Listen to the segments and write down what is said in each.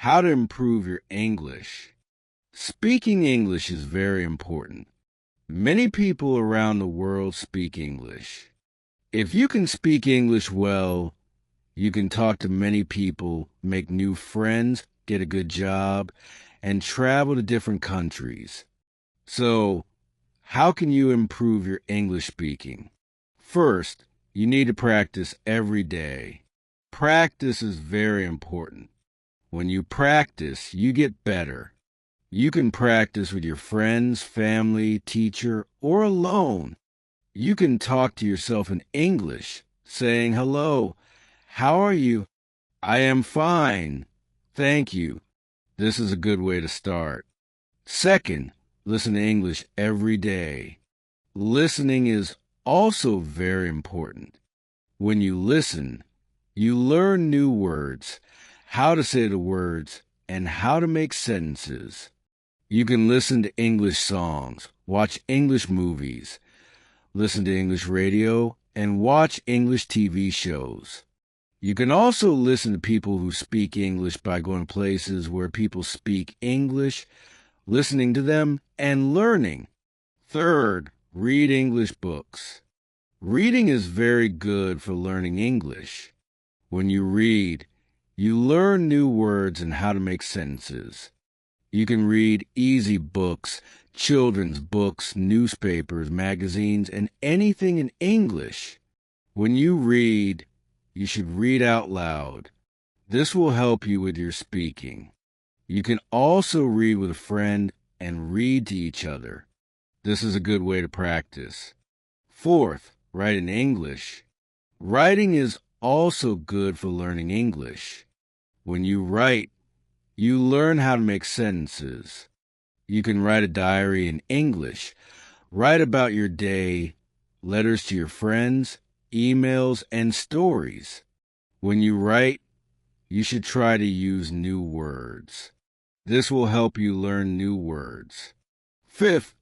How to improve your English. Speaking English is very important. Many people around the world speak English. If you can speak English well, you can talk to many people, make new friends, get a good job, and travel to different countries. So, how can you improve your English speaking? First, you need to practice every day. Practice is very important. When you practice, you get better. You can practice with your friends, family, teacher, or alone. You can talk to yourself in English, saying, "Hello, how are you? I am fine. Thank you." This is a good way to start. Second, listen to English every day. Listening is also very important. When you listen, you learn new words, how to say the words, and how to make sentences. You can listen to English songs, watch English movies, listen to English radio, and watch English TV shows. You can also listen to people who speak English by going places where people speak English, listening to them, and learning. Third, read English books. Reading is very good for learning English. When you read, you learn new words and how to make sentences. You can read easy books, children's books, newspapers, magazines, and anything in English. When you read, you should read out loud. This will help you with your speaking. You can also read with a friend and read to each other. This is a good way to practice. Fourth, write in English. Writing is also good for learning English. When you write, you learn how to make sentences. You can write a diary in English. Write about your day, letters to your friends, emails, and stories. When you write, you should try to use new words. This will help you learn new words. Fifth,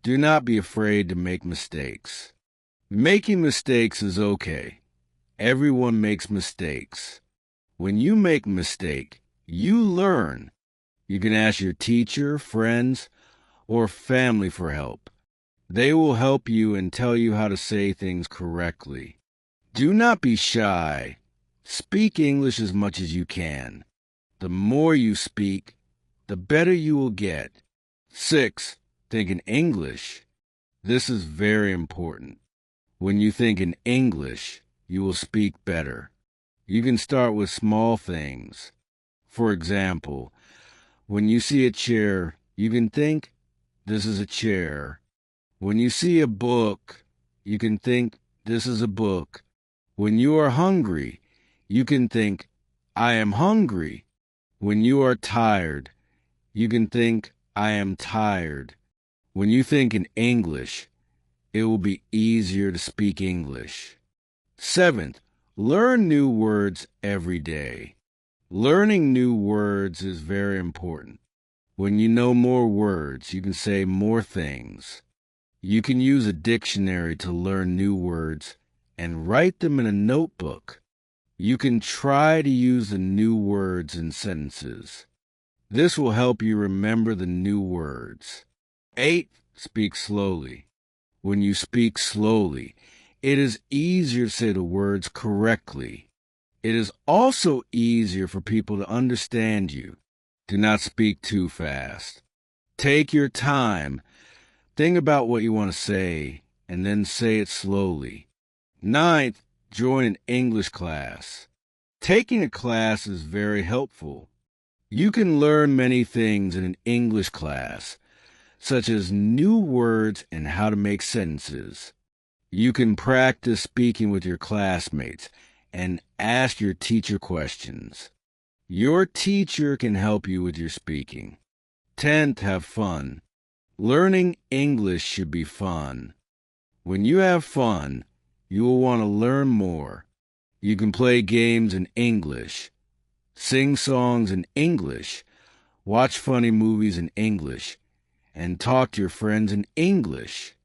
do not be afraid to make mistakes. Making mistakes is okay. Everyone makes mistakes. When you make a mistake, you learn. You can ask your teacher, friends, or family for help. They will help you and tell you how to say things correctly. Do not be shy. Speak English as much as you can. The more you speak, the better you will get. 6. Think in English. This is very important. When you think in English, you will speak better. You can start with small things. For example, when you see a chair, you can think, "This is a chair." When you see a book, you can think, "This is a book." When you are hungry, you can think, "I am hungry." When you are tired, you can think, "I am tired." When you think in English, it will be easier to speak English. 7th, learn new words every day. Learning new words is very important. When you know more words, you can say more things. You can use a dictionary to learn new words and write them in a notebook. You can try to use the new words in sentences. This will help you remember the new words. 8th, speak slowly. When you speak slowly, it is easier to say the words correctly. It is also easier for people to understand you. Do not speak too fast. Take your time. Think about what you want to say, and then say it slowly. 9th, join an English class. Taking a class is very helpful. You can learn many things in an English class, such as new words and how to make sentences. You can practice speaking with your classmates and ask your teacher questions. Your teacher can help you with your speaking. 10th, have fun. Learning English should be fun. When you have fun, you will want to learn more. You can play games in English, sing songs in English, watch funny movies in English, and talk to your friends in English.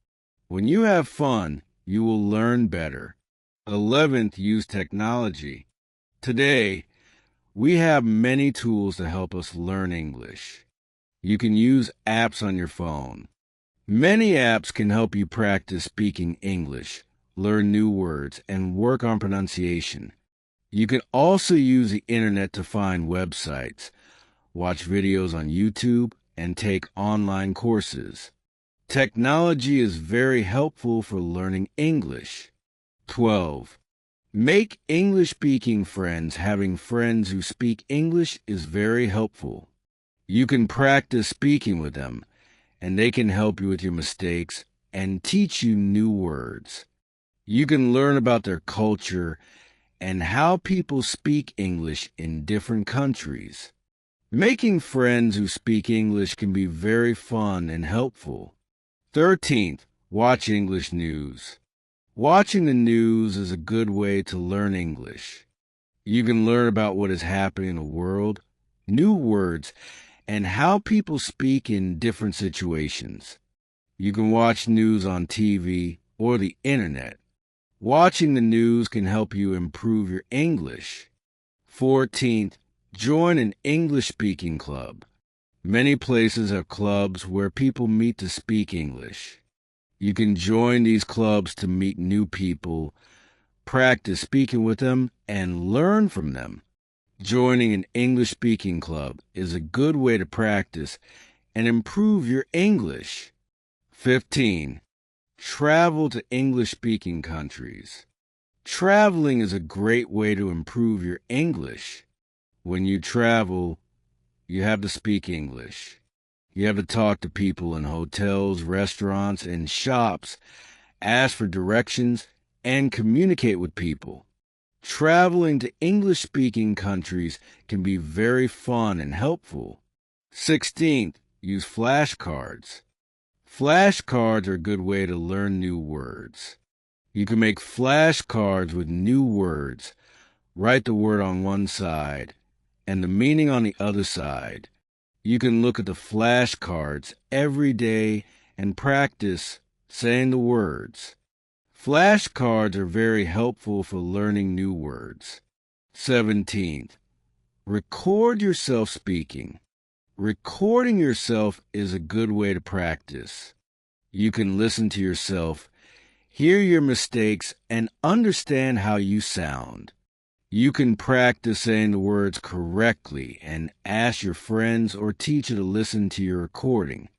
When you have fun, you will learn better. 11th, use technology. Today, We have many tools to help us learn English. You can use apps on your phone. Many apps can help you practice speaking English, learn new words, and work on pronunciation. You can also use the internet to find websites, watch videos on YouTube, and take online courses. Technology is very helpful for learning English. 12. Make English-speaking friends. Having friends who speak English is very helpful. You can practice speaking with them, and they can help you with your mistakes and teach you new words. You can learn about their culture and how people speak English in different countries. Making friends who speak English can be very fun and helpful. 13th, watch English news. Watching the news is a good way to learn English. You can learn about what is happening in the world, new words, and how people speak in different situations. You can watch news on TV or the internet. Watching the news can help you improve your English. 14th, join an English-speaking club. Many places have clubs where people meet to speak English. You can join these clubs to meet new people, practice speaking with them, and learn from them. Joining an English-speaking club is a good way to practice and improve your English. 15. Travel to English-speaking countries. Traveling is a great way to improve your English. When you travel, you have to speak English. You have to talk to people in hotels, restaurants, and shops, ask for directions, and communicate with people. Traveling to English-speaking countries can be very fun and helpful. 16th, use flashcards. Flashcards are a good way to learn new words. You can make flashcards with new words. Write the word on one side and the meaning on the other side. You can look at the flashcards every day and practice saying the words. Flashcards are very helpful for learning new words. 17th, record yourself speaking. Recording yourself is a good way to practice. You can listen to yourself, hear your mistakes, and understand how you sound. You can practice saying the words correctly and ask your friends or teacher to listen to your recording.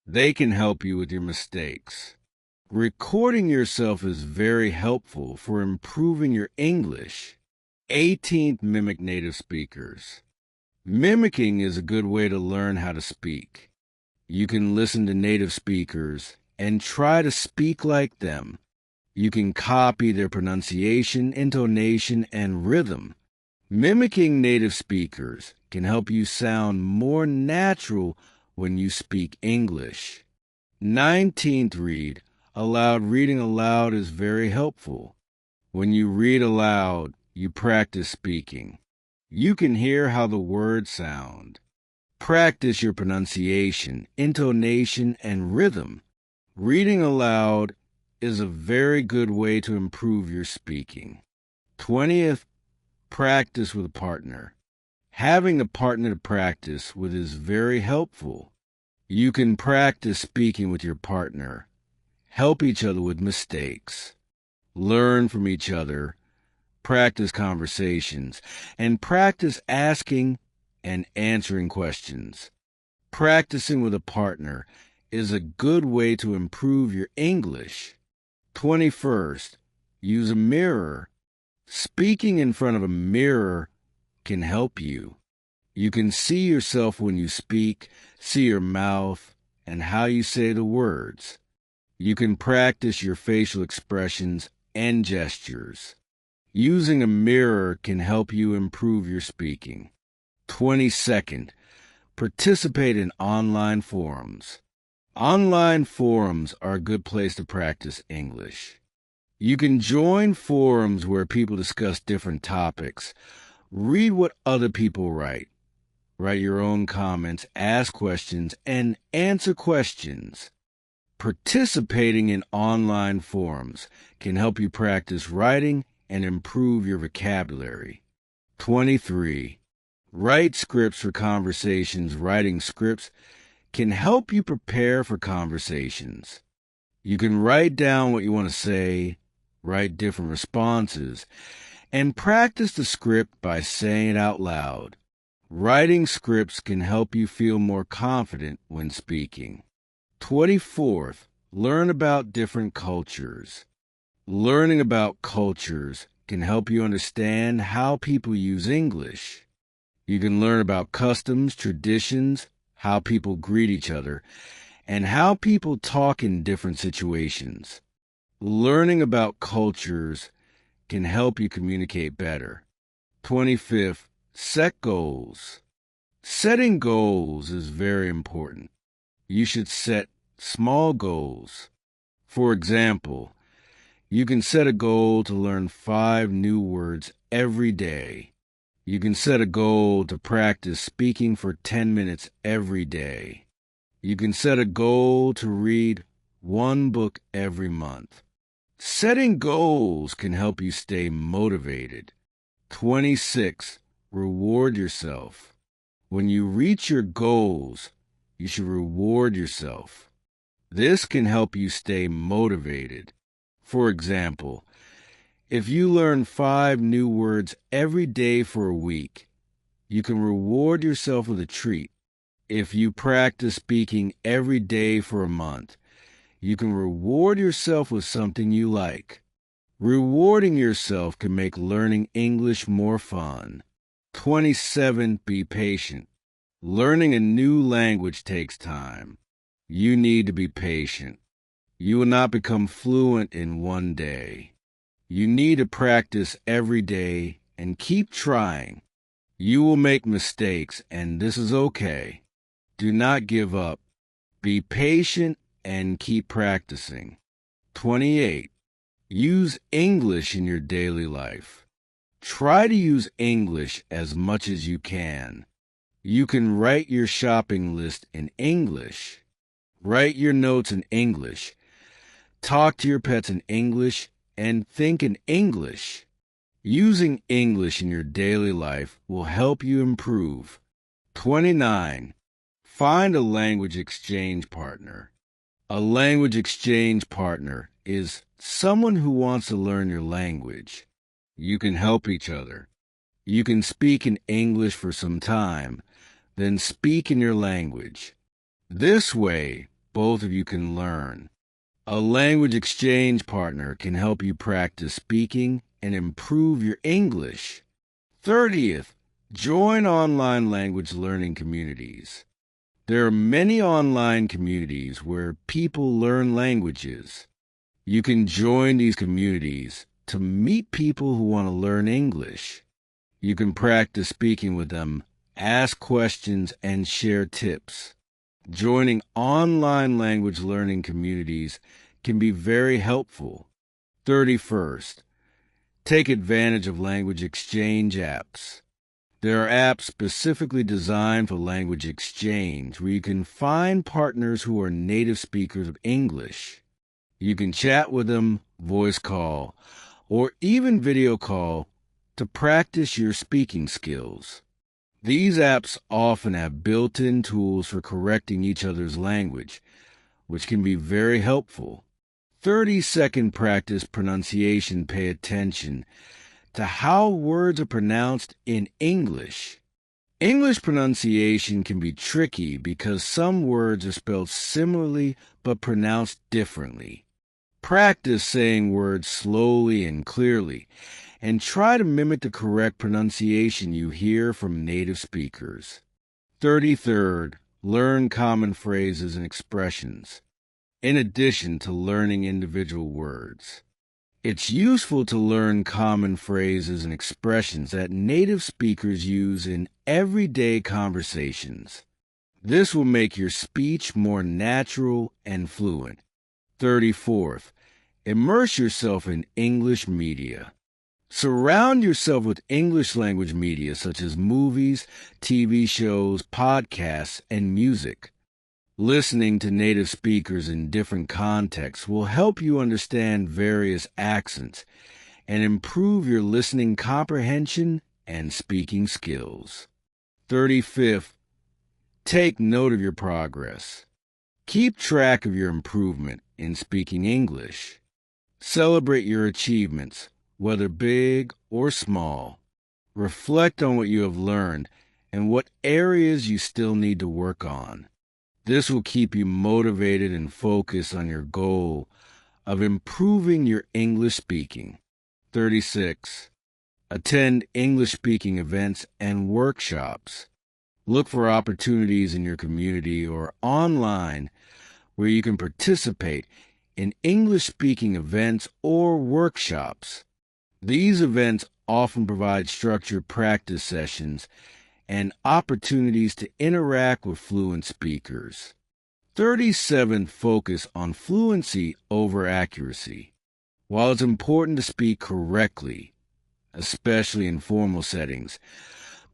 They can help you with your mistakes. Recording yourself is very helpful for improving your English. 18th, mimic native speakers. Mimicking is a good way to learn how to speak. You can listen to native speakers and try to speak like them. You can copy their pronunciation, intonation, and rhythm. Mimicking native speakers can help you sound more natural when you speak English. 19th, read aloud. Reading aloud is very helpful. When you read aloud, you practice speaking. You can hear how the words sound. Practice your pronunciation, intonation, and rhythm. Reading aloud is a very good way to improve your speaking. 20th, practice with a partner. Having a partner to practice with is very helpful. You can practice speaking with your partner, help each other with mistakes, learn from each other, practice conversations, and practice asking and answering questions. Practicing with a partner is a good way to improve your English. 21st, use a mirror. Speaking in front of a mirror can help you. You can see yourself when you speak, see your mouth, and how you say the words. You can practice your facial expressions and gestures. Using a mirror can help you improve your speaking. 22nd, participate in online forums. Online forums are a good place to practice English. You can join forums where people discuss different topics. Read what other people write. Write your own comments, ask questions, and answer questions. Participating in online forums can help you practice writing and improve your vocabulary. 23. Write scripts for conversations. Writing scripts can help you prepare for conversations. You can write down what you want to say, write different responses, and practice the script by saying it out loud. Writing scripts can help you feel more confident when speaking. 24th, learn about different cultures. Learning about cultures can help you understand how people use English. You can learn about customs, traditions, how people greet each other, and how people talk in different situations. Learning about cultures can help you communicate better. 25th, set goals. Setting goals is very important. You should set small goals. For example, you can set a goal to learn 5 new words every day. You can set a goal to practice speaking for 10 minutes every day. You can set a goal to read 1 book every month. Setting goals can help you stay motivated. 26. Reward yourself. When you reach your goals, you should reward yourself. This can help you stay motivated. For example, if you learn 5 new words every day for a week, you can reward yourself with a treat. If you practice speaking every day for a month, you can reward yourself with something you like. Rewarding yourself can make learning English more fun. 27. Be patient. Learning a new language takes time. You need to be patient. You will not become fluent in one day. You need to practice every day and keep trying. You will make mistakes, and this is okay. Do not give up. Be patient and keep practicing. 28. Use English in your daily life. Try to use English as much as you can. You can write your shopping list in English. Write your notes in English. Talk to your pets in English and think in English. Using English in your daily life will help you improve. 29. Find a language exchange partner. A language exchange partner is someone who wants to learn your language. You can help each other. You can speak in English for some time, then speak in your language. This way, both of you can learn. A language exchange partner can help you practice speaking and improve your English. 30th, join online language learning communities. There are many online communities where people learn languages. You can join these communities to meet people who want to learn English. You can practice speaking with them, ask questions, and share tips. Joining online language learning communities can be very helpful. 31st, take advantage of language exchange apps. There are apps specifically designed for language exchange where you can find partners who are native speakers of English. You can chat with them, voice call, or even video call to practice your speaking skills. These apps often have built-in tools for correcting each other's language, which can be very helpful. 30-second practice pronunciation. Pay attention to how words are pronounced in English. English pronunciation can be tricky because some words are spelled similarly but pronounced differently. Practice saying words slowly and clearly, and try to mimic the correct pronunciation you hear from native speakers. 33rd, learn common phrases and expressions, in addition to learning individual words. It's useful to learn common phrases and expressions that native speakers use in everyday conversations. This will make your speech more natural and fluent. 34th, immerse yourself in English media. Surround yourself with English language media such as movies, TV shows, podcasts, and music. Listening to native speakers in different contexts will help you understand various accents and improve your listening comprehension and speaking skills. 35th, take note of your progress. Keep track of your improvement in speaking English. Celebrate your achievements, whether big or small. Reflect on what you have learned and what areas you still need to work on. This will keep you motivated and focused on your goal of improving your English speaking. 36. Attend English speaking events and workshops. Look for opportunities in your community or online where you can participate in English speaking events or workshops. These events often provide structured practice sessions and opportunities to interact with fluent speakers. 37. Focus on fluency over accuracy. While it's important to speak correctly, especially in formal settings,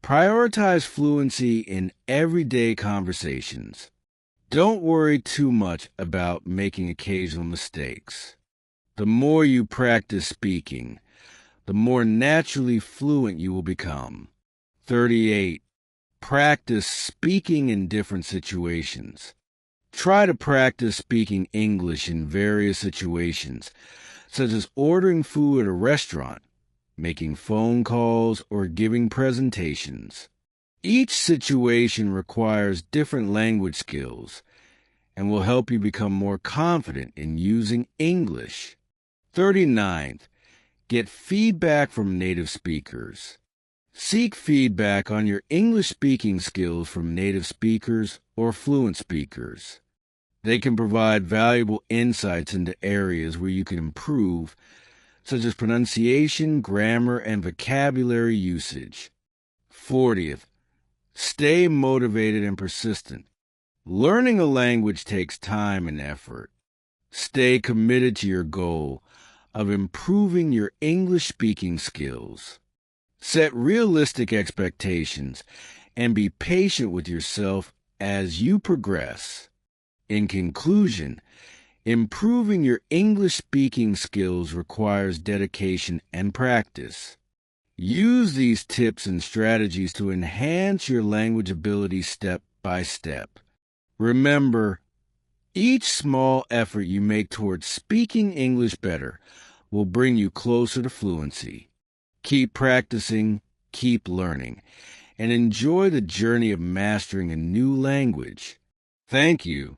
prioritize fluency in everyday conversations. Don't worry too much about making occasional mistakes. The more you practice speaking, the more naturally fluent you will become. 38. Practice speaking in different situations. Try to practice speaking English in various situations, such as ordering food at a restaurant, making phone calls, or giving presentations. Each situation requires different language skills and will help you become more confident in using English. 39th, get feedback from native speakers. Seek feedback on your English speaking skills from native speakers or fluent speakers. They can provide valuable insights into areas where you can improve, such as pronunciation, grammar, and vocabulary usage. 40th, stay motivated and persistent. Learning a language takes time and effort. Stay committed to your goal of improving your English speaking skills. Set realistic expectations and be patient with yourself as you progress. In conclusion, improving your English speaking skills requires dedication and practice. Use these tips and strategies to enhance your language ability step by step. Remember, each small effort you make towards speaking English better will bring you closer to fluency. Keep practicing, keep learning, and enjoy the journey of mastering a new language. Thank you